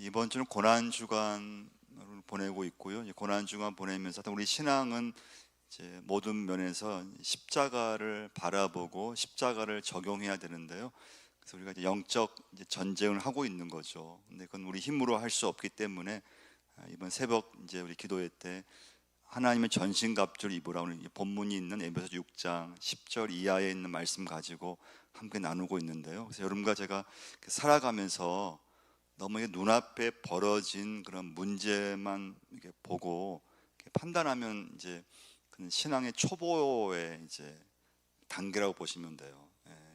이번 주는 고난 주간을 보내고 있고요. 고난 주간 보내면서 우리 신앙은 이제 모든 면에서 십자가를 바라보고 십자가를 적용해야 되는데요. 그래서 우리가 이제 영적 전쟁을 하고 있는 거죠. 근데 그건 우리 힘으로 할 수 없기 때문에 이번 새벽 이제 우리 기도회 때 하나님의 전신갑주를 입으라, 오늘 본문이 있는 에베소 6장 10절 이하에 있는 말씀 가지고 함께 나누고 있는데요. 그래서 여러분과 제가 살아가면서 너무 눈앞에 벌어진 그런 문제만 이렇게 보고 이렇게 판단하면 이제 그는 신앙의 초보의 이제 단계라고 보시면 돼요.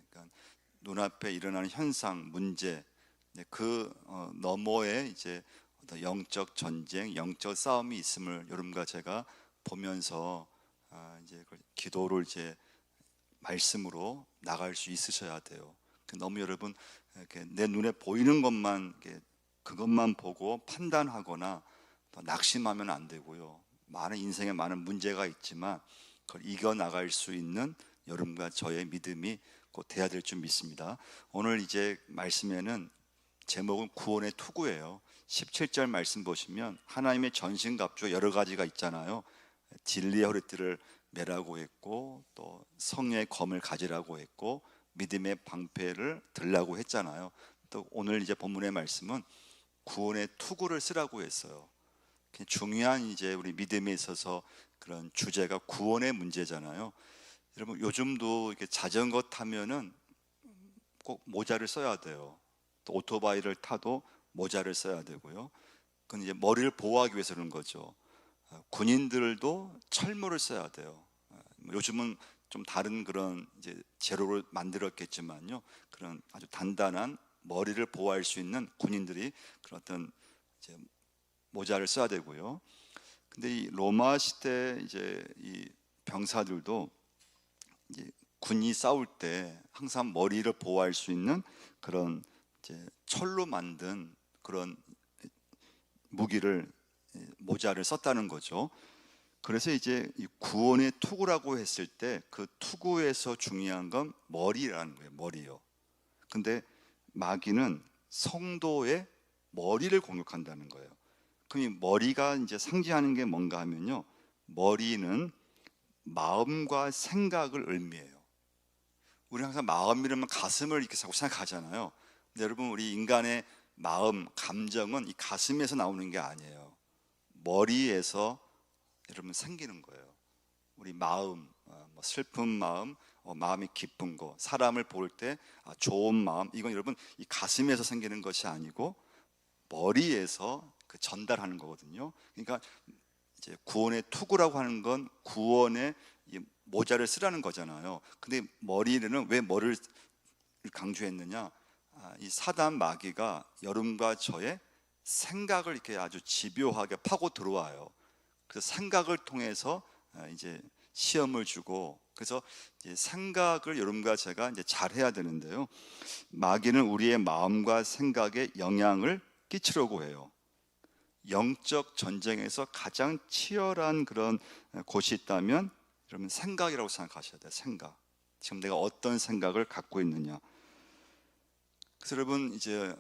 그러니까 눈앞에 일어나는 현상, 문제, 그 너머에 이제 어떤 영적 전쟁, 영적 싸움이 있음을 여러분과 제가 보면서 이제 기도를 이제 말씀으로 나갈 수 있으셔야 돼요. 너무 여러분 이렇게 내 눈에 보이는 것만 그것만 보고 판단하거나 낙심하면 안 되고요. 많은 인생에 많은 문제가 있지만 그걸 이겨 나갈 수 있는 여러분과 저의 믿음이 곧 돼야 될 줄 믿습니다. 오늘 이제 말씀에는 제목은 구원의 투구예요. 17절 말씀 보시면 하나님의 전신갑주 여러 가지가 있잖아요. 진리의 허리띠를 매라고 했고, 또 성령의 검을 가지라고 했고, 믿음의 방패를 들라고 했잖아요. 또 오늘 이제 본문의 말씀은 구원의 투구를 쓰라고 했어요. 중요한 이제 우리 믿음에 있어서 그런 주제가 구원의 문제잖아요. 여러분 요즘도 이렇게 자전거 타면은 꼭 모자를 써야 돼요. 또 오토바이를 타도 모자를 써야 되고요. 그건 이제 머리를 보호하기 위해서 그런 거죠. 군인들도 철모를 써야 돼요. 요즘은 좀 다른 그런 이제 재료를 만들었겠지만요. 그런 아주 단단한 머리를 보호할 수 있는 군인들이 그런 어떤 이제 모자를 써야 되고요. 근데 이 로마 시대 이제 이 병사들도 이제 군이 싸울 때 항상 머리를 보호할 수 있는 그런 이제 철로 만든 그런 무기를, 모자를 썼다는 거죠. 그래서 이제 이 구원의 투구라고 했을 때 그 투구에서 중요한 건 머리라는 거예요. 머리요. 근데 마귀는 성도의 머리를 공격한다는 거예요. 그럼 이 머리가 이제 상징하는 게 뭔가 하면요, 머리는 마음과 생각을 의미해요. 우리 항상 마음이라면 가슴을 이렇게 자꾸 생각하잖아요. 근데 여러분 우리 인간의 마음, 감정은 이 가슴에서 나오는 게 아니에요. 머리에서 여러분 생기는 거예요. 우리 마음, 뭐 슬픈 마음, 마음이 기쁜 거, 사람을 볼 때 좋은 마음, 이건 여러분 이 가슴에서 생기는 것이 아니고 머리에서 그 전달하는 거거든요. 그러니까 이제 구원의 투구라고 하는 건 구원의 이 모자를 쓰라는 거잖아요. 근데 머리는 왜 머리를 강조했느냐? 이 사단 마귀가 여러분과 저의 생각을 이렇게 아주 집요하게 파고 들어와요. 그래서 생각을 통해서 이제 시험을 주고, 그래서 이제 생각을 여러분과 제가 이제 잘 해야 되는데요. 마귀는 우리의 마음과 생각에 영향을 끼치려고 해요. 영적 전쟁에서 가장 치열한 그런 곳이 있다면 여러분 생각이라고 생각하셔야 돼요. 생각. 지금 내가 어떤 생각을 갖고 있느냐. 그래서 여러분 이제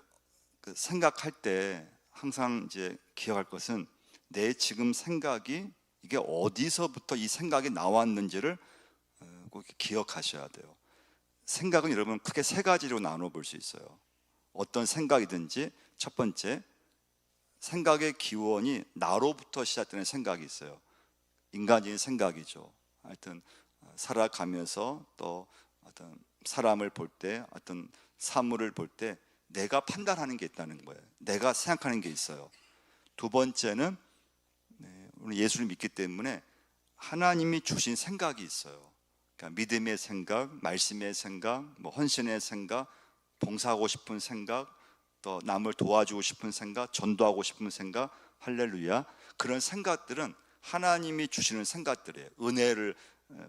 그 생각할 때 항상 이제 기억할 것은 내 지금 생각이 이게 어디서부터 이 생각이 나왔는지를 꼭 기억하셔야 돼요. 생각은 여러분 크게 세 가지로 나눠 볼 수 있어요. 어떤 생각이든지 첫 번째, 생각의 기원이 나로부터 시작되는 생각이 있어요. 인간적인 생각이죠. 하여튼 살아가면서 또 어떤 사람을 볼 때, 어떤 사물을 볼 때 내가 판단하는 게 있다는 거예요. 내가 생각하는 게 있어요. 두 번째는 우리 예수를 믿기 때문에 하나님이 주신 생각이 있어요. 그러니까 믿음의 생각, 말씀의 생각, 뭐 헌신의 생각, 봉사하고 싶은 생각, 또 남을 도와주고 싶은 생각, 전도하고 싶은 생각, 할렐루야. 그런 생각들은 하나님이 주시는 생각들이에요. 은혜를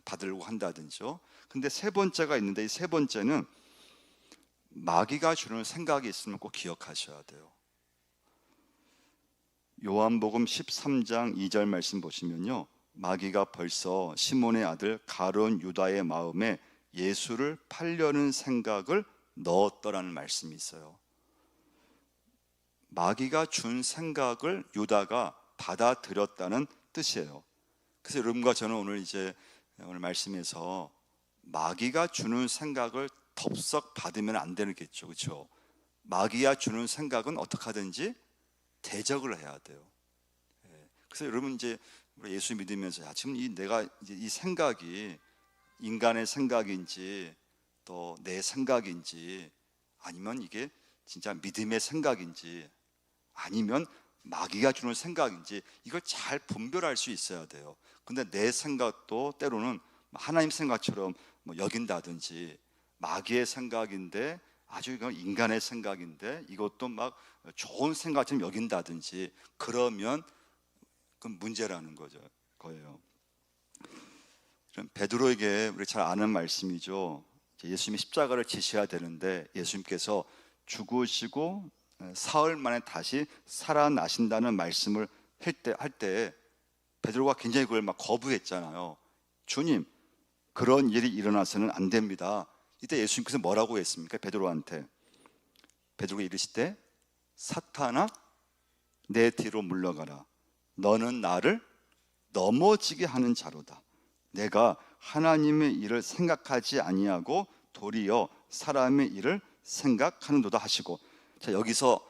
받으려고 한다든지요. 근데 세 번째가 있는데 이 세 번째는 마귀가 주는 생각이 있으면 꼭 기억하셔야 돼요. 요한복음 13장 2절 말씀 보시면요, 마귀가 벌써 시몬의 아들 가룟 유다의 마음에 예수를 팔려는 생각을 넣었더라는 말씀이 있어요. 마귀가 준 생각을 유다가 받아들였다는 뜻이에요. 그래서 여러분과 저는 오늘 말씀에서 마귀가 주는 생각을 덥석 받으면 안 되겠죠, 그렇죠? 마귀가 주는 생각은 어떻게 하든지 대적을 해야 돼요. 그래서 여러분 우리 예수 믿으면서 지금 내가 이 생각이 인간의 생각인지 또 내 생각인지 아니면 이게 진짜 믿음의 생각인지 아니면 마귀가 주는 생각인지 이걸 잘 분별할 수 있어야 돼요. 근데 내 생각도 때로는 하나님 생각처럼 여긴다든지 마귀의 생각인데 아주 이건 인간의 생각인데 이것도 막 좋은 생각처럼 여긴다든지 그러면 그건 문제라는 거예요. 베드로에게 우리 잘 아는 말씀이죠. 예수님이 십자가를 지셔야 되는데 예수님께서 죽으시고 사흘 만에 다시 살아나신다는 말씀을 할 때 베드로가 굉장히 그걸 막 거부했잖아요. 주님, 그런 일이 일어나서는 안 됩니다. 이때 예수님께서 뭐라고 했습니까? 베드로한테 베드로가 이르시되 사탄아 내 뒤로 물러가라. 너는 나를 넘어지게 하는 자로다. 내가 하나님의 일을 생각하지 아니하고 도리어 사람의 일을 생각하는도다 하시고, 자, 여기서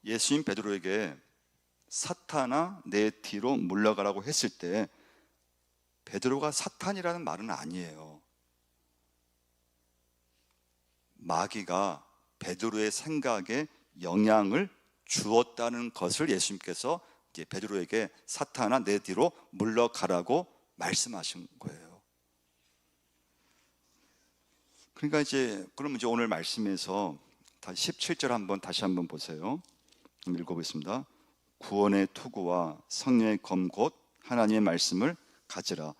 예수님 베드로에게 사탄아 내 뒤로 물러가라고 했을 때 베드로가 사탄이라는 말은 아니에요. 마귀가 베드로의 생각에 영향을 주었다는 것을 예수님께서 이제 베드로에게 사탄아 내 뒤로 물러가라고 말씀하신 거예요. 그러니까 그러면 오늘 말씀에서 17절 다시 한번 보세요. 읽어보겠습니다. 구원의 투구와 성령의 검 곧 하나님의 말씀을 가지라.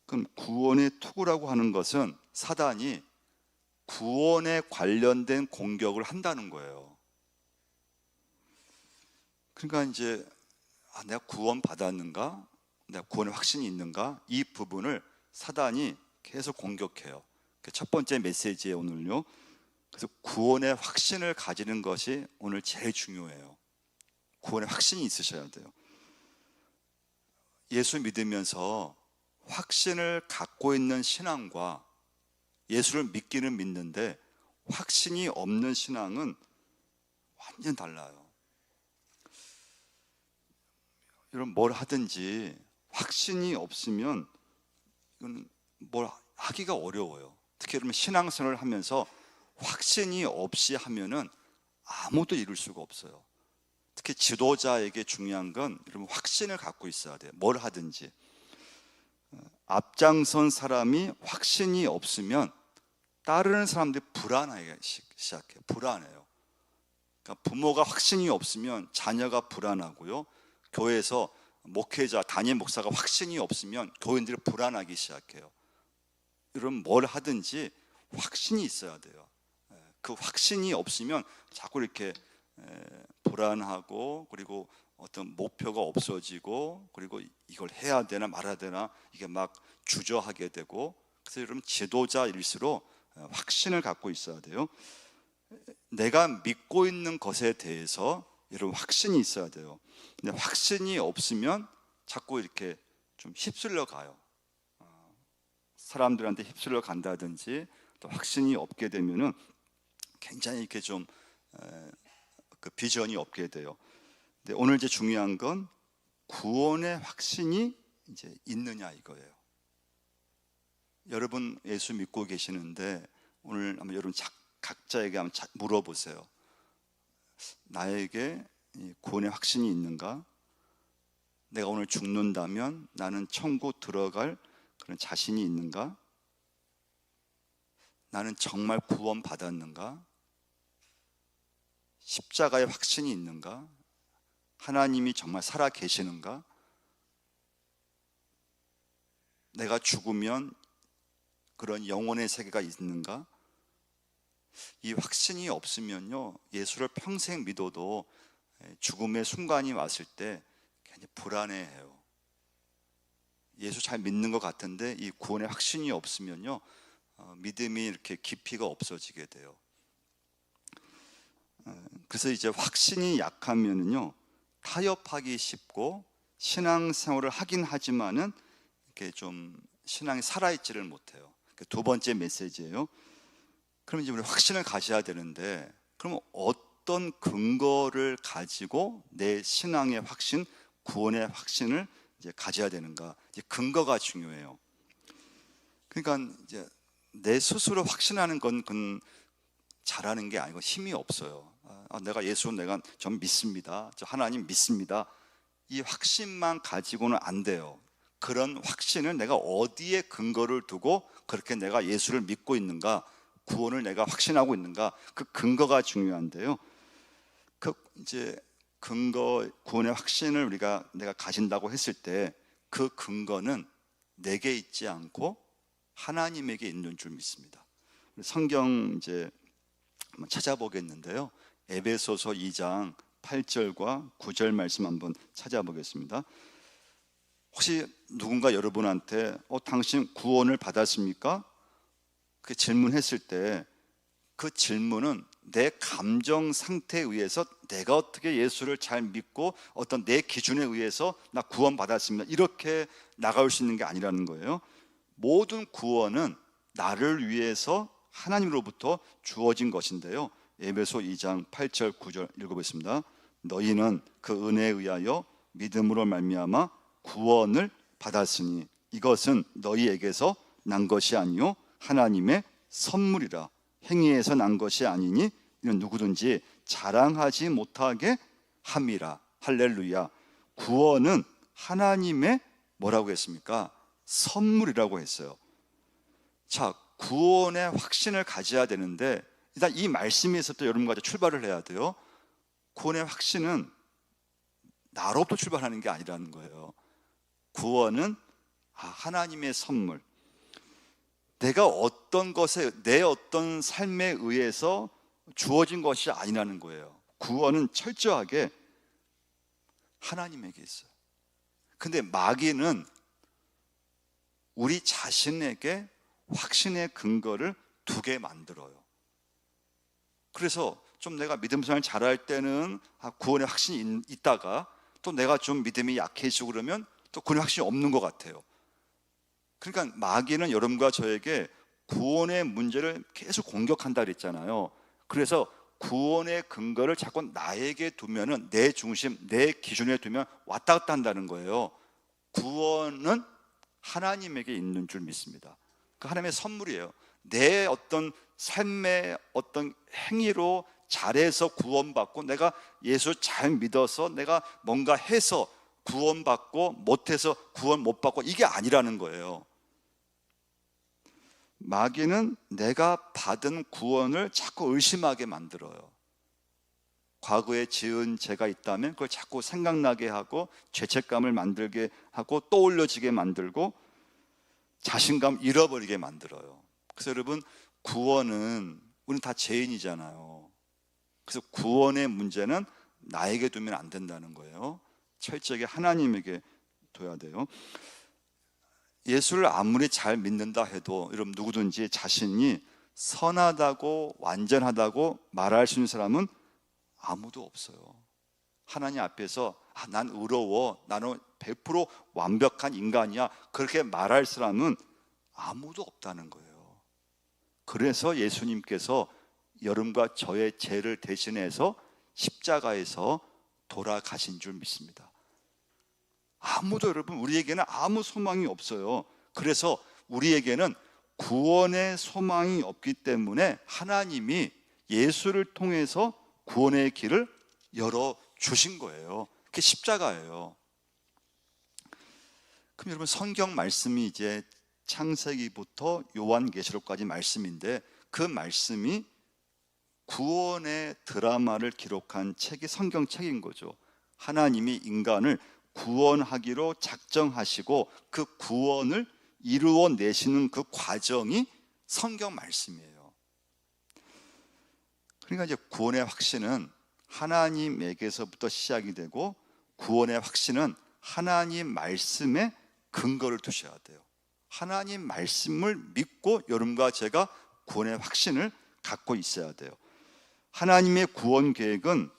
그럼 구원의 투구라고 하는 것은 사단이 구원에 관련된 공격을 한다는 거예요. 그러니까 내가 구원 받았는가? 내가 구원의 확신이 있는가? 이 부분을 사단이 계속 공격해요. 첫 번째 메시지에 오늘요. 그래서 구원의 확신을 가지는 것이 오늘 제일 중요해요. 구원의 확신이 있으셔야 돼요. 예수 믿으면서 확신을 갖고 있는 신앙과 예수를 믿기는 믿는데 확신이 없는 신앙은 완전 달라요. 여러분 뭘 하든지 확신이 없으면 이건 뭘 하기가 어려워요. 특히 여러분 신앙생활을 하면서 확신이 없이 하면은 아무도 이룰 수가 없어요. 특히 지도자에게 중요한 건 여러분 확신을 갖고 있어야 돼요. 뭘 하든지. 앞장선 사람이 확신이 없으면 따르는 사람들이 불안하기 시작해요. 불안해요. 그러니까 부모가 확신이 없으면 자녀가 불안하고요. 교회에서 목회자, 담임 목사가 확신이 없으면 교인들이 불안하기 시작해요. 여러분 뭘 하든지 확신이 있어야 돼요. 그 확신이 없으면 자꾸 이렇게 불안하고 그리고 어떤 목표가 없어지고 그리고 이걸 해야 되나 말아야 되나 이게 막 주저하게 되고, 그래서 여러분 지도자일수록 확신을 갖고 있어야 돼요. 내가 믿고 있는 것에 대해서 여러분 확신이 있어야 돼요. 근데 확신이 없으면 자꾸 이렇게 좀 휩쓸려 가요. 사람들한테 휩쓸려 간다든지 또 확신이 없게 되면은 굉장히 이렇게 좀 그 비전이 없게 돼요. 근데 오늘 중요한 건 구원의 확신이 있느냐 이거예요. 여러분 예수 믿고 계시는데 오늘 한번 여러분 각자에게 한번 물어보세요. 나에게 구원의 확신이 있는가? 내가 오늘 죽는다면 나는 천국 들어갈 그런 자신이 있는가? 나는 정말 구원 받았는가? 십자가의 확신이 있는가? 하나님이 정말 살아 계시는가? 내가 죽으면 그런 영혼의 세계가 있는가? 이 확신이 없으면요, 예수를 평생 믿어도 죽음의 순간이 왔을 때 굉장히 불안해해요. 예수 잘 믿는 것 같은데 이 구원의 확신이 없으면요, 믿음이 이렇게 깊이가 없어지게 돼요. 그래서 이제 확신이 약하면은요 타협하기 쉽고 신앙생활을 하긴 하지만은 이렇게 좀 신앙이 살아있지를 못해요. 두 번째 메시지예요. 그럼 이제 우리 확신을 가져야 되는데, 그럼 어떤 근거를 가지고 내 신앙의 확신, 구원의 확신을 이제 가져야 되는가? 이제 근거가 중요해요. 그러니까 이제 내 스스로 확신하는 건 그건 잘하는 게 아니고 힘이 없어요. 내가 예수 내가 전 믿습니다. 저 하나님 믿습니다. 이 확신만 가지고는 안 돼요. 그런 확신을 내가 어디에 근거를 두고 그렇게 내가 예수를 믿고 있는가, 구원을 내가 확신하고 있는가, 그 근거가 중요한데요. 그 이제 근거, 구원의 확신을 내가 가진다고 했을 때 그 근거는 내게 있지 않고 하나님에게 있는 줄 믿습니다. 성경 이제 한번 찾아보겠는데요. 에베소서 2장 8절과 9절 말씀 한번 찾아보겠습니다. 혹시 누군가 여러분한테 당신 구원을 받았습니까? 그 질문했을 때 그 질문은 내 감정 상태에 의해서 내가 어떻게 예수를 잘 믿고 어떤 내 기준에 의해서 나 구원 받았습니다 이렇게 나가올 수 있는 게 아니라는 거예요. 모든 구원은 나를 위해서 하나님으로부터 주어진 것인데요. 에베소 2장 8절 9절 읽어보겠습니다. 너희는 그 은혜에 의하여 믿음으로 말미암아 구원을 받았으니 이것은 너희에게서 난 것이 아니요 하나님의 선물이라. 행위에서 난 것이 아니니 이는 누구든지 자랑하지 못하게 함이라. 할렐루야. 구원은 하나님의 뭐라고 했습니까? 선물이라고 했어요. 자, 구원의 확신을 가져야 되는데 일단 이 말씀에서부터 여러분과 출발을 해야 돼요. 구원의 확신은 나로부터 출발하는 게 아니라는 거예요. 구원은 하나님의 선물. 내가 어떤 것에, 내 어떤 삶에 의해서 주어진 것이 아니라는 거예요. 구원은 철저하게 하나님에게 있어요. 근데 마귀는 우리 자신에게 확신의 근거를 두게 만들어요. 그래서 좀 내가 믿음 생활 잘할 때는 구원의 확신이 있다가 또 내가 좀 믿음이 약해지고 그러면 또 구원의 확신이 없는 것 같아요. 그러니까 마귀는 여러분과 저에게 구원의 문제를 계속 공격한다 그랬잖아요. 그래서 구원의 근거를 자꾸 나에게 두면은 내 중심, 내 기준에 두면 왔다 갔다 한다는 거예요. 구원은 하나님에게 있는 줄 믿습니다. 그 하나님의 선물이에요. 내 어떤 삶의 어떤 행위로 잘해서 구원받고 내가 예수 잘 믿어서 내가 뭔가 해서 구원받고 못해서 구원 못 받고 이게 아니라는 거예요. 마귀는 내가 받은 구원을 자꾸 의심하게 만들어요. 과거에 지은 죄가 있다면 그걸 자꾸 생각나게 하고 죄책감을 만들게 하고 떠올려지게 만들고 자신감 잃어버리게 만들어요. 그래서 여러분, 구원은 우리는 다 죄인이잖아요. 그래서 구원의 문제는 나에게 두면 안 된다는 거예요. 철저하게 하나님에게 둬야 돼요. 예수를 아무리 잘 믿는다 해도 여러분 누구든지 자신이 선하다고 완전하다고 말할 수 있는 사람은 아무도 없어요. 하나님 앞에서 난 의로워, 나는 100% 완벽한 인간이야 그렇게 말할 사람은 아무도 없다는 거예요. 그래서 예수님께서 여러분과 저의 죄를 대신해서 십자가에서 돌아가신 줄 믿습니다. 아무도 여러분 우리에게는 아무 소망이 없어요. 그래서 우리에게는 구원의 소망이 없기 때문에 하나님이 예수를 통해서 구원의 길을 열어주신 거예요. 그게 십자가예요. 그럼 여러분 성경 말씀이 이제 창세기부터 요한계시록까지 말씀인데 그 말씀이 구원의 드라마를 기록한 책이 성경책인 거죠. 하나님이 인간을 구원하기로 작정하시고 그 구원을 이루어내시는 그 과정이 성경 말씀이에요. 그러니까 이제 구원의 확신은 하나님에게서부터 시작이 되고 구원의 확신은 하나님 말씀에 근거를 두셔야 돼요. 하나님 말씀을 믿고 여러분과 제가 구원의 확신을 갖고 있어야 돼요. 하나님의 구원 계획은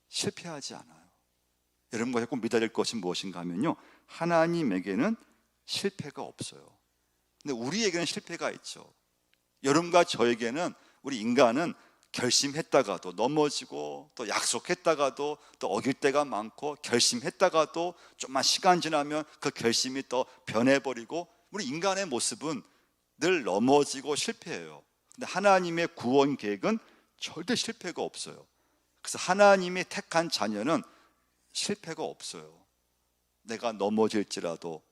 실패하지 않아요. 여러분과 꼭 믿어야 될 것이 무엇인가 하면요, 하나님에게는 실패가 없어요. 근데 우리에게는 실패가 있죠. 여러분과 저에게는, 우리 인간은 결심했다가도 넘어지고, 또 약속했다가도 또 어길 때가 많고, 결심했다가도 좀만 시간 지나면 그 결심이 또 변해버리고, 우리 인간의 모습은 늘 넘어지고 실패해요. 근데 하나님의 구원 계획은 절대 실패가 없어요. 그래서 하나님이 택한 자녀는 실패가 없어요. 내가 넘어질지라도,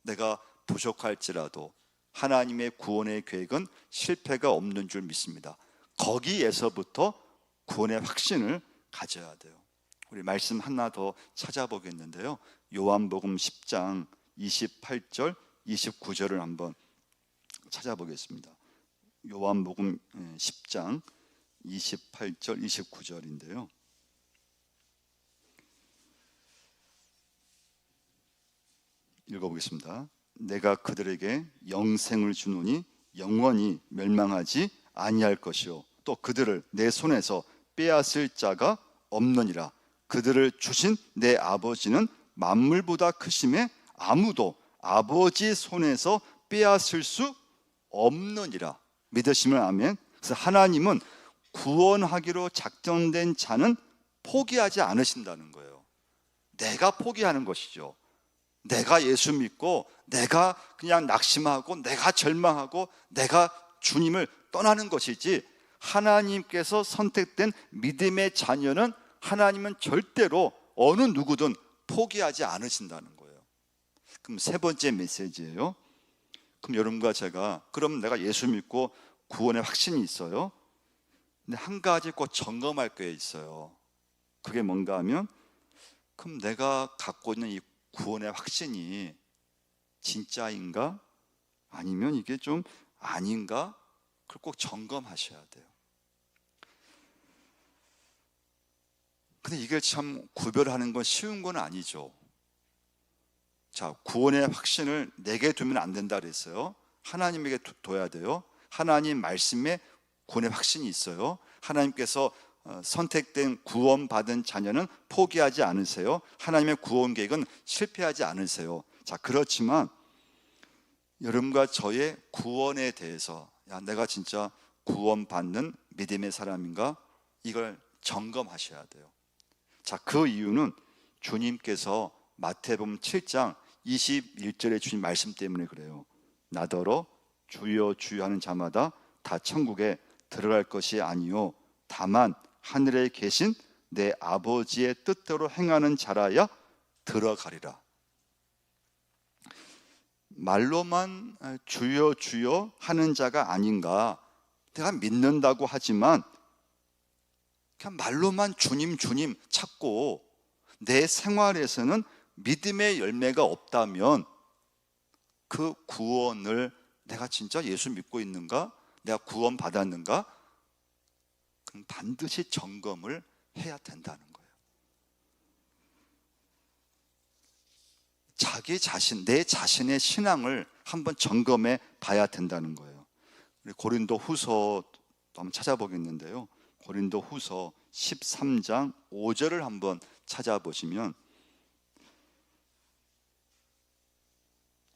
내가 부족할지라도 하나님의 구원의 계획은 실패가 없는 줄 믿습니다. 거기에서부터 구원의 확신을 가져야 돼요. 우리 말씀 하나 더 찾아보겠는데요, 요한복음 10장 28절 29절을 한번 찾아보겠습니다. 요한복음 10장 28절 29절인데요, 읽어보겠습니다. 내가 그들에게 영생을 주노니 영원히 멸망하지 아니할 것이요, 또 그들을 내 손에서 빼앗을 자가 없느니라. 그들을 주신 내 아버지는 만물보다 크심에 아무도 아버지 손에서 빼앗을 수 없느니라. 믿으시면 아멘. 그래서 하나님은 구원하기로 작정된 자는 포기하지 않으신다는 거예요. 내가 포기하는 것이죠. 내가 예수 믿고 내가 그냥 낙심하고 내가 절망하고 내가 주님을 떠나는 것이지, 하나님께서 선택된 믿음의 자녀는 하나님은 절대로 어느 누구든 포기하지 않으신다는 거예요. 그럼 세 번째 메시지예요. 그럼 여러분과 제가, 그럼 내가 예수 믿고 구원의 확신이 있어요. 근데 한 가지 꼭 점검할 게 있어요. 그게 뭔가 하면, 그럼 내가 갖고 있는 이 구원의 확신이 진짜인가? 아니면 이게 좀 아닌가? 그걸 꼭 점검하셔야 돼요. 근데 이게 참 구별하는 건 쉬운 건 아니죠. 자, 구원의 확신을 내게 두면 안 된다 그랬어요. 하나님에게 둬야 돼요. 하나님 말씀에 구원의 확신이 있어요. 하나님께서 선택된 구원받은 자녀는 포기하지 않으세요. 하나님의 구원 계획은 실패하지 않으세요. 자, 그렇지만 여러분과 저의 구원에 대해서, 야, 내가 진짜 구원받는 믿음의 사람인가? 이걸 점검하셔야 돼요. 자, 그 이유는 주님께서 마태복음 7장 21절의 주님 말씀 때문에 그래요. 나더러 주여 주여 하는 자마다 다 천국에 들어갈 것이 아니요 다만 하늘에 계신 내 아버지의 뜻대로 행하는 자라야 들어가리라. 말로만 주여 주여 하는 자가 아닌가? 내가 믿는다고 하지만 그냥 말로만 주님 주님 찾고 내 생활에서는 믿음의 열매가 없다면 그 구원을 내가 진짜 예수 믿고 있는가? 내가 구원 받았는가? 그럼 반드시 점검을 해야 된다는 거예요. 자기 자신, 내 자신의 신앙을 한번 점검해 봐야 된다는 거예요. 고린도 후서 한번 찾아보겠는데요, 고린도 후서 13장 5절을 한번 찾아보시면,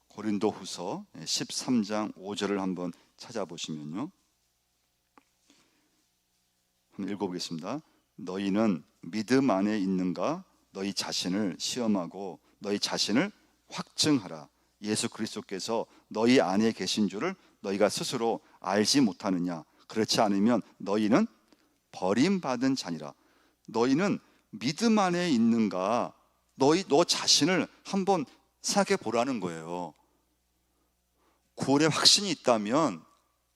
고린도 후서 13장 5절을 한번 찾아보시면요, 한번 읽어보겠습니다. 너희는 믿음 안에 있는가? 너희 자신을 시험하고 너희 자신을 확증하라. 예수 그리스도께서 너희 안에 계신 줄을 너희가 스스로 알지 못하느냐? 그렇지 않으면 너희는 버림받은 자니라. 너희는 믿음 안에 있는가? 너 자신을 한번 생각해 보라는 거예요. 구원의 확신이 있다면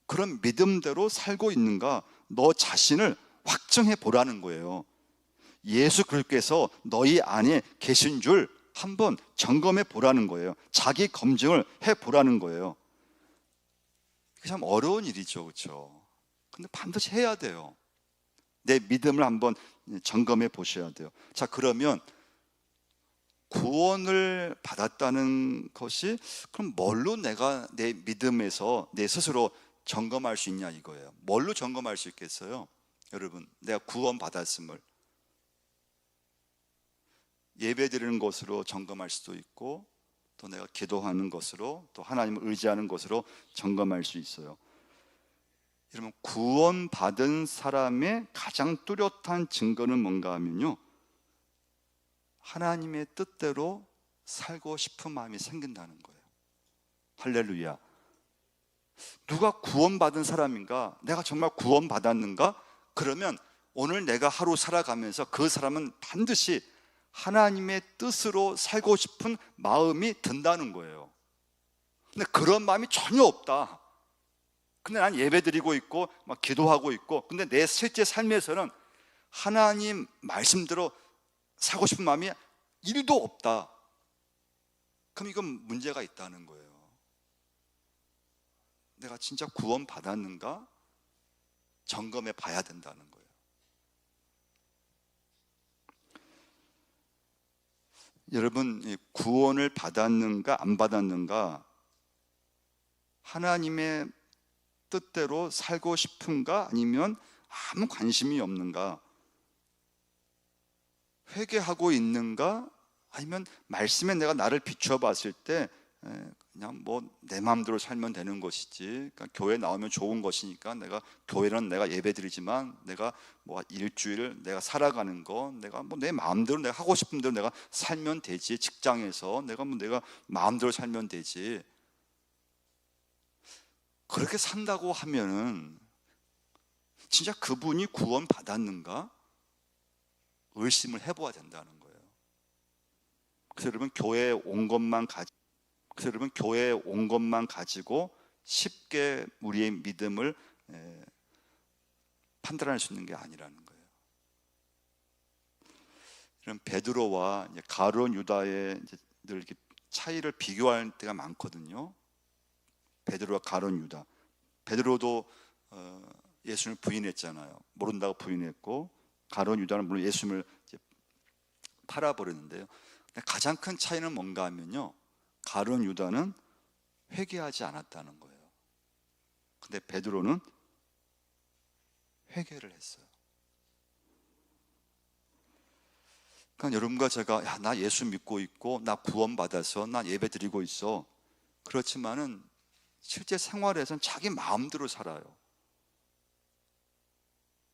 그런 믿음대로 살고 있는가? 너 자신을 확증해 보라는 거예요. 예수 그리스도께서 너희 안에 계신 줄 한번 점검해 보라는 거예요. 자기 검증을 해 보라는 거예요. 이게 참 어려운 일이죠, 그렇죠? 근데 반드시 해야 돼요. 내 믿음을 한번 점검해 보셔야 돼요. 자, 그러면 구원을 받았다는 것이, 그럼 뭘로 내가 내 믿음에서 내 스스로 점검할 수 있냐 이거예요. 뭘로 점검할 수 있겠어요? 여러분, 내가 구원받았음을 예배드리는 것으로 점검할 수도 있고, 또 내가 기도하는 것으로, 또 하나님을 의지하는 것으로 점검할 수 있어요. 여러분, 구원받은 사람의 가장 뚜렷한 증거는 뭔가 하면요, 하나님의 뜻대로 살고 싶은 마음이 생긴다는 거예요. 할렐루야. 누가 구원받은 사람인가? 내가 정말 구원받았는가? 그러면 오늘 내가 하루 살아가면서 그 사람은 반드시 하나님의 뜻으로 살고 싶은 마음이 든다는 거예요. 근데 그런 마음이 전혀 없다. 근데 난 예배드리고 있고 막 기도하고 있고, 근데 내 실제 삶에서는 하나님 말씀대로 살고 싶은 마음이 1도 없다. 그럼 이건 문제가 있다는 거예요. 내가 진짜 구원받았는가? 점검해 봐야 된다는 거예요. 여러분, 구원을 받았는가 안 받았는가, 하나님의 뜻대로 살고 싶은가 아니면 아무 관심이 없는가, 회개하고 있는가 아니면 말씀에 내가 나를 비추어 봤을 때 그냥 뭐 내 마음대로 살면 되는 것이지, 그러니까 교회 나오면 좋은 것이니까 내가 교회는 내가 예배드리지만 내가 뭐 일주일 내가 살아가는 거 내가 뭐 내 마음대로 내가 하고 싶은 대로 내가 살면 되지, 직장에서 내가 뭐 내가 마음대로 살면 되지, 그렇게 산다고 하면은 진짜 그분이 구원 받았는가 의심을 해봐야 된다는 거예요. 그래서 여러분, 교회에 온 것만 가지고 쉽게 우리의 믿음을 판단할 수 있는 게 아니라는 거예요. 이런 베드로와 가룟 유다의 늘 이렇게 차이를 비교할 때가 많거든요. 베드로와 가룟 유다. 베드로도 예수님을 부인했잖아요. 모른다고 부인했고, 가룟 유다는 물론 예수님을 팔아버렸는데요. 가장 큰 차이는 뭔가 하면요, 가룟 유다는 회개하지 않았다는 거예요. 근데 베드로는 회개를 했어요. 그러니까 여러분과 제가, 야, 나 예수 믿고 있고 나 구원받아서 나 예배 드리고 있어, 그렇지만은 실제 생활에서는 자기 마음대로 살아요.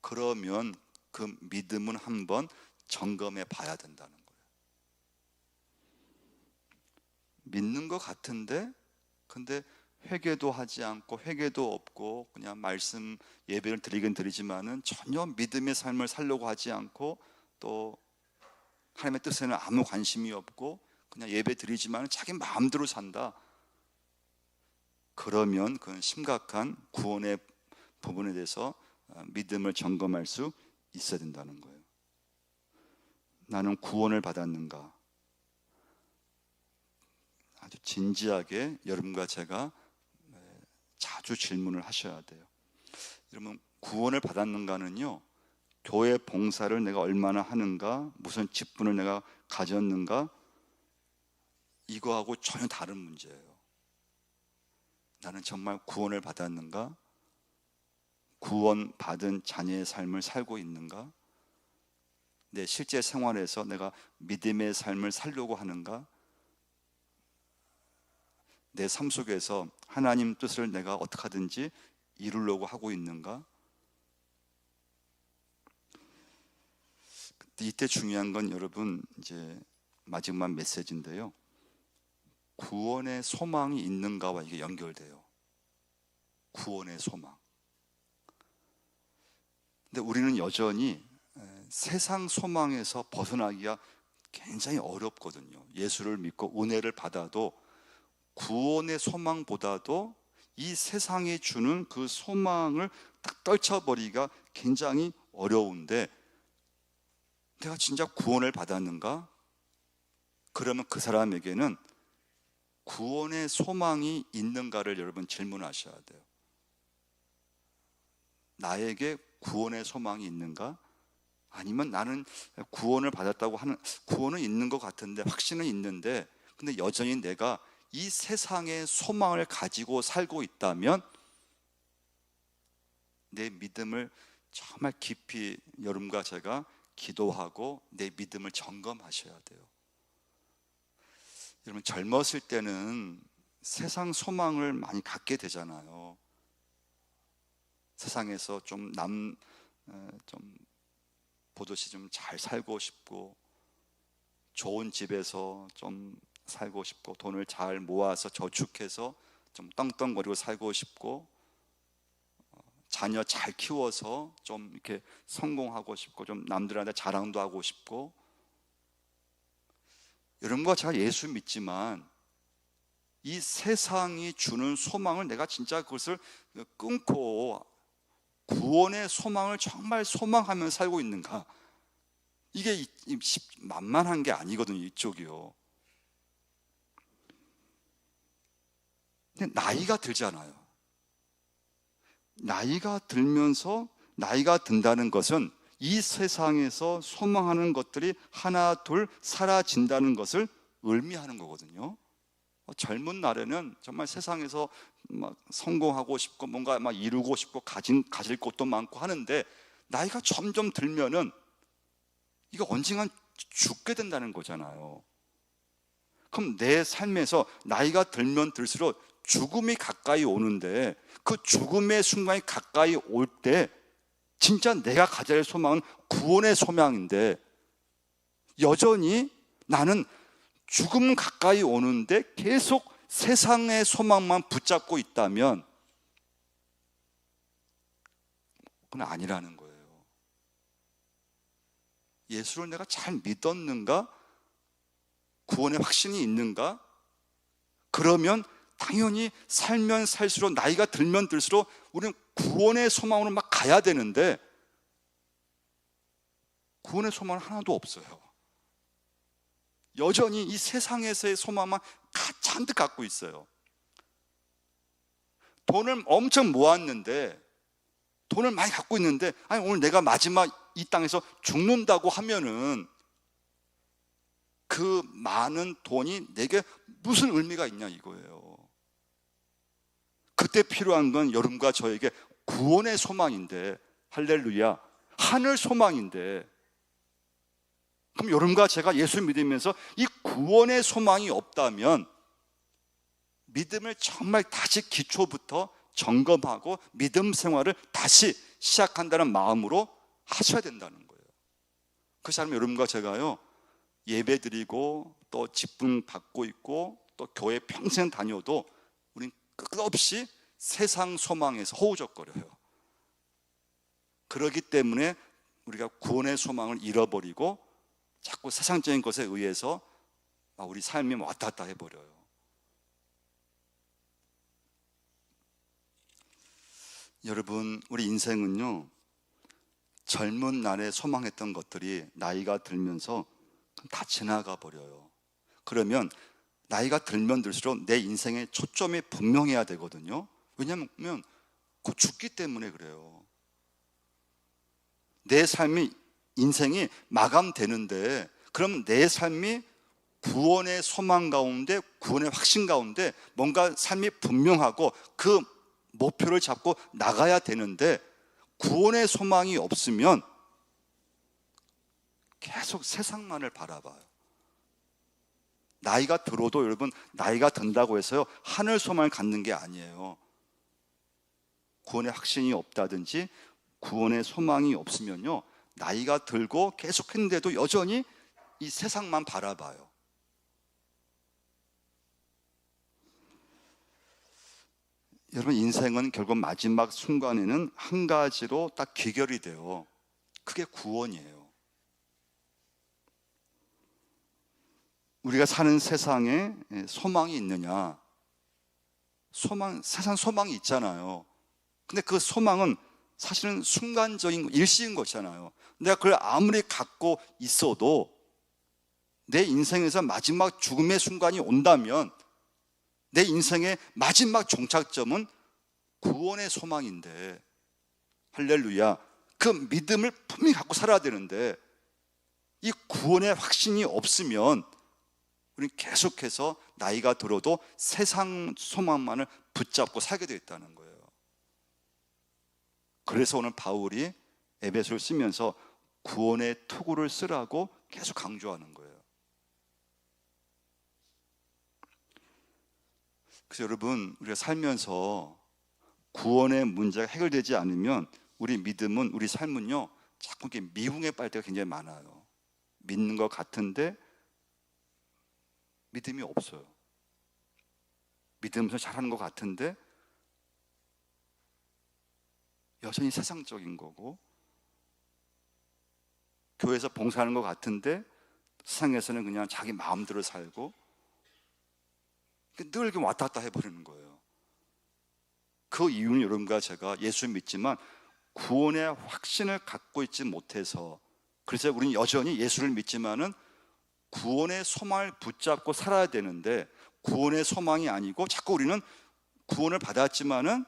그러면 그 믿음은 한번 점검해 봐야 된다는 거예요. 믿는 것 같은데 근데 회개도 하지 않고 회개도 없고 그냥 말씀 예배를 드리긴 드리지만은 전혀 믿음의 삶을 살려고 하지 않고, 또 하나님의 뜻에는 아무 관심이 없고 그냥 예배 드리지만은 자기 마음대로 산다. 그러면 그건 심각한 구원의 부분에 대해서 믿음을 점검할 수 있어야 된다는 거예요. 나는 구원을 받았는가? 아주 진지하게 여러분과 제가 자주 질문을 하셔야 돼요. 여러분, 구원을 받았는가는요, 교회 봉사를 내가 얼마나 하는가, 무슨 직분을 내가 가졌는가, 이거하고 전혀 다른 문제예요. 나는 정말 구원을 받았는가? 구원받은 자녀의 삶을 살고 있는가? 내 실제 생활에서 내가 믿음의 삶을 살려고 하는가? 내 삶 속에서 하나님 뜻을 내가 어떻게 하든지 이루려고 하고 있는가? 이때 중요한 건 여러분, 이제 마지막 메시지인데요, 구원의 소망이 있는가와 이게 연결돼요. 구원의 소망. 근데 우리는 여전히 세상 소망에서 벗어나기가 굉장히 어렵거든요. 예수를 믿고 은혜를 받아도 구원의 소망보다도 이 세상이 주는 그 소망을 딱 떨쳐버리기가 굉장히 어려운데, 내가 진짜 구원을 받았는가? 그러면 그 사람에게는 구원의 소망이 있는가를 여러분 질문하셔야 돼요. 나에게 구원의 소망이 있는가? 아니면 나는 구원을 받았다고 하는, 구원은 있는 것 같은데, 확신은 있는데, 근데 여전히 내가 이 세상의 소망을 가지고 살고 있다면 내 믿음을 정말 깊이 여러분과 제가 기도하고 내 믿음을 점검하셔야 돼요. 여러분, 젊었을 때는 세상 소망을 많이 갖게 되잖아요. 세상에서 좀 보듯이 좀 잘 살고 싶고, 좋은 집에서 좀 살고 싶고, 돈을 잘 모아서 저축해서 좀 떵떵거리고 살고 싶고, 자녀 잘 키워서 좀 이렇게 성공하고 싶고, 좀 남들한테 자랑도 하고 싶고. 여러분과 제가 예수 믿지만 이 세상이 주는 소망을 내가 진짜 그것을 끊고 구원의 소망을 정말 소망하며 살고 있는가? 이게 만만한 게 아니거든요, 이쪽이요. 근데 나이가 들잖아요. 나이가 들면서, 나이가 든다는 것은 이 세상에서 소망하는 것들이 하나 둘 사라진다는 것을 의미하는 거거든요. 젊은 날에는 정말 세상에서 막 성공하고 싶고 뭔가 막 이루고 싶고 가질 것도 많고 하는데, 나이가 점점 들면은 이거 언젠간 죽게 된다는 거잖아요. 그럼 내 삶에서 나이가 들면 들수록 죽음이 가까이 오는데, 그 죽음의 순간이 가까이 올 때 진짜 내가 가져야 할 소망은 구원의 소망인데, 여전히 나는 죽음 가까이 오는데 계속 세상의 소망만 붙잡고 있다면 그건 아니라는 거예요. 예수를 내가 잘 믿었는가? 구원의 확신이 있는가? 그러면 당연히 살면 살수록, 나이가 들면 들수록 우리는 구원의 소망으로 막 가야 되는데, 구원의 소망은 하나도 없어요. 여전히 이 세상에서의 소망만 잔뜩 갖고 있어요. 돈을 엄청 모았는데, 돈을 많이 갖고 있는데, 아니 오늘 내가 마지막 이 땅에서 죽는다고 하면은 그 많은 돈이 내게 무슨 의미가 있냐 이거예요. 그때 필요한 건 여러분과 저에게 구원의 소망인데, 할렐루야, 하늘 소망인데, 그럼 여러분과 제가 예수 믿으면서 이 구원의 소망이 없다면 믿음을 정말 다시 기초부터 점검하고 믿음 생활을 다시 시작한다는 마음으로 하셔야 된다는 거예요. 그 사람 여러분과 제가요, 예배 드리고 또 직분 받고 있고 또 교회 평생 다녀도 우린 끝없이 세상 소망에서 허우적거려요. 그렇기 때문에 우리가 구원의 소망을 잃어버리고 자꾸 세상적인 것에 의해서 우리 삶이 왔다 갔다 해버려요. 여러분, 우리 인생은요, 젊은 날에 소망했던 것들이 나이가 들면서 다 지나가 버려요. 그러면 나이가 들면 들수록 내 인생의 초점이 분명해야 되거든요. 왜냐하면 곧 죽기 때문에 그래요. 내 삶이, 인생이 마감되는데, 그럼 내 삶이 구원의 소망 가운데, 구원의 확신 가운데 뭔가 삶이 분명하고 그 목표를 잡고 나가야 되는데, 구원의 소망이 없으면 계속 세상만을 바라봐요. 나이가 들어도 여러분, 나이가 든다고 해서요 하늘 소망을 갖는 게 아니에요. 구원의 확신이 없다든지 구원의 소망이 없으면요, 나이가 들고 계속 했는데도 여전히 이 세상만 바라봐요. 여러분, 인생은 결국 마지막 순간에는 한 가지로 딱 귀결이 돼요. 그게 구원이에요. 우리가 사는 세상에 소망이 있느냐? 세상 소망이 있잖아요. 근데 그 소망은 사실은 순간적인, 일시인 거잖아요. 내가 그걸 아무리 갖고 있어도 내 인생에서 마지막 죽음의 순간이 온다면 내 인생의 마지막 종착점은 구원의 소망인데, 할렐루야, 그 믿음을 분명히 갖고 살아야 되는데, 이 구원의 확신이 없으면 우리는 계속해서 나이가 들어도 세상 소망만을 붙잡고 살게 되어 있다는 거예요. 그래서 오늘 바울이 에베소를 쓰면서 구원의 투구를 쓰라고 계속 강조하는 거예요. 그래서 여러분, 우리가 살면서 구원의 문제가 해결되지 않으면 우리 믿음은, 우리 삶은요, 자꾸 이렇게 미궁에 빠질 때가 굉장히 많아요. 믿는 것 같은데 믿음이 없어요. 믿으면서 잘하는 것 같은데 여전히 세상적인 거고, 교회에서 봉사하는 것 같은데 세상에서는 그냥 자기 마음대로 살고, 늘 이렇게 왔다 갔다 해버리는 거예요. 그 이유는 여러분과 제가 예수 믿지만 구원의 확신을 갖고 있지 못해서, 그래서 우리는 여전히 예수를 믿지만은 구원의 소망을 붙잡고 살아야 되는데, 구원의 소망이 아니고 자꾸 우리는 구원을 받았지만은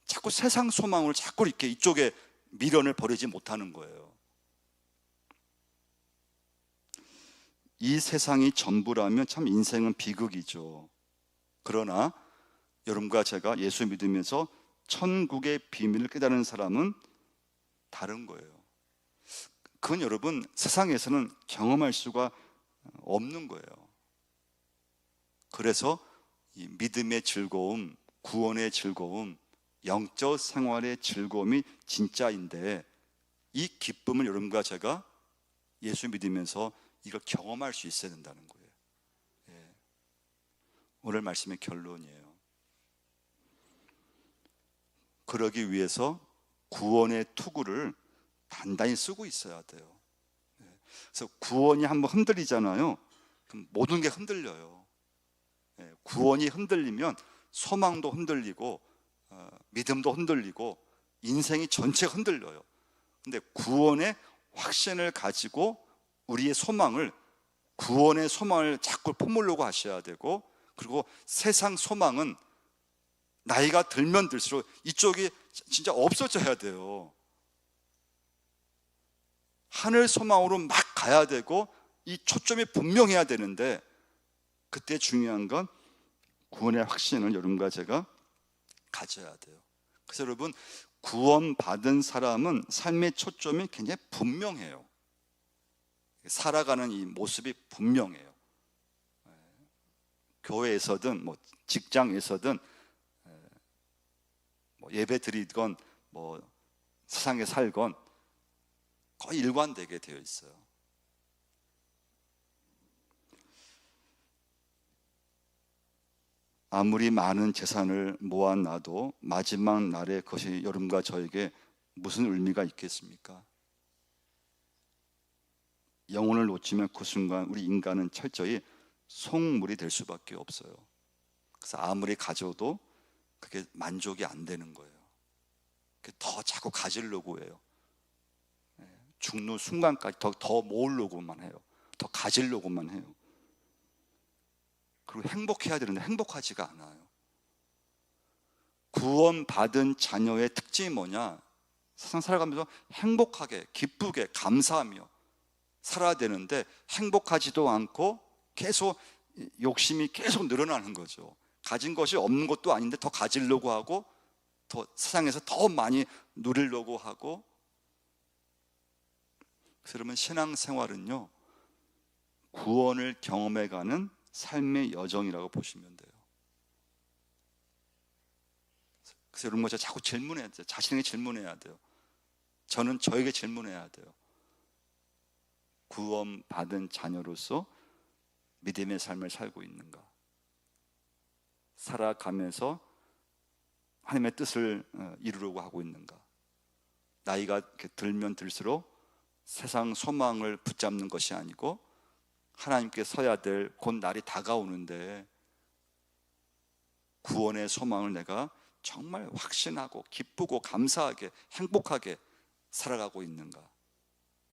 자꾸 세상 소망을 자꾸 이렇게 이쪽에 미련을 버리지 못하는 거예요. 이 세상이 전부라면 참 인생은 비극이죠. 그러나 여러분과 제가 예수 믿으면서 천국의 비밀을 깨달은 사람은 다른 거예요. 그건 여러분, 세상에서는 경험할 수가 없는 거예요. 그래서 이 믿음의 즐거움, 구원의 즐거움, 영적 생활의 즐거움이 진짜인데, 이 기쁨을 여러분과 제가 예수 믿으면서 이걸 경험할 수 있어야 된다는 거예요. 예. 오늘 말씀의 결론이에요. 그러기 위해서 구원의 투구를 단단히 쓰고 있어야 돼요. 예. 그래서 구원이 한번 흔들리잖아요. 그럼 모든 게 흔들려요. 예. 구원이 흔들리면 소망도 흔들리고 믿음도 흔들리고 인생이 전체가 흔들려요. 근데 구원의 확신을 가지고 우리의 소망을, 구원의 소망을 자꾸 품으려고 하셔야 되고, 그리고 세상 소망은 나이가 들면 들수록 이쪽이 진짜 없어져야 돼요. 하늘 소망으로 막 가야 되고 이 초점이 분명해야 되는데, 그때 중요한 건 구원의 확신을 여러분과 제가 가져야 돼요. 그래서 여러분, 구원받은 사람은 삶의 초점이 굉장히 분명해요. 살아가는 이 모습이 분명해요. 교회에서든 뭐 직장에서든 뭐 예배 드리건 뭐 세상에 살건 거의 일관되게 되어 있어요. 아무리 많은 재산을 모아놔도 마지막 날에 그것이 여러분과 저에게 무슨 의미가 있겠습니까? 영혼을 놓치면 그 순간 우리 인간은 철저히 속물이 될 수밖에 없어요. 그래서 아무리 가져도 그게 만족이 안 되는 거예요. 더 자꾸 가지려고 해요. 죽는 순간까지 더 모으려고만 해요. 더 가지려고만 해요. 그리고 행복해야 되는데 행복하지가 않아요. 구원받은 자녀의 특징이 뭐냐? 세상 살아가면서 행복하게, 기쁘게, 감사하며 살아야 되는데 행복하지도 않고 계속 욕심이 계속 늘어나는 거죠. 가진 것이 없는 것도 아닌데 더 가지려고 하고, 더 세상에서 더 많이 누리려고 하고. 그래서 여러분, 신앙생활은요, 구원을 경험해가는 삶의 여정이라고 보시면 돼요. 그래서 여러분, 제가 자꾸 질문해야 돼요. 자신에게 질문해야 돼요. 저는 저에게 질문해야 돼요. 구원받은 자녀로서 믿음의 삶을 살고 있는가? 살아가면서 하나님의 뜻을 이루려고 하고 있는가? 나이가 들면 들수록 세상 소망을 붙잡는 것이 아니고 하나님께 서야 될 곧 날이 다가오는데, 구원의 소망을 내가 정말 확신하고 기쁘고 감사하게 행복하게 살아가고 있는가?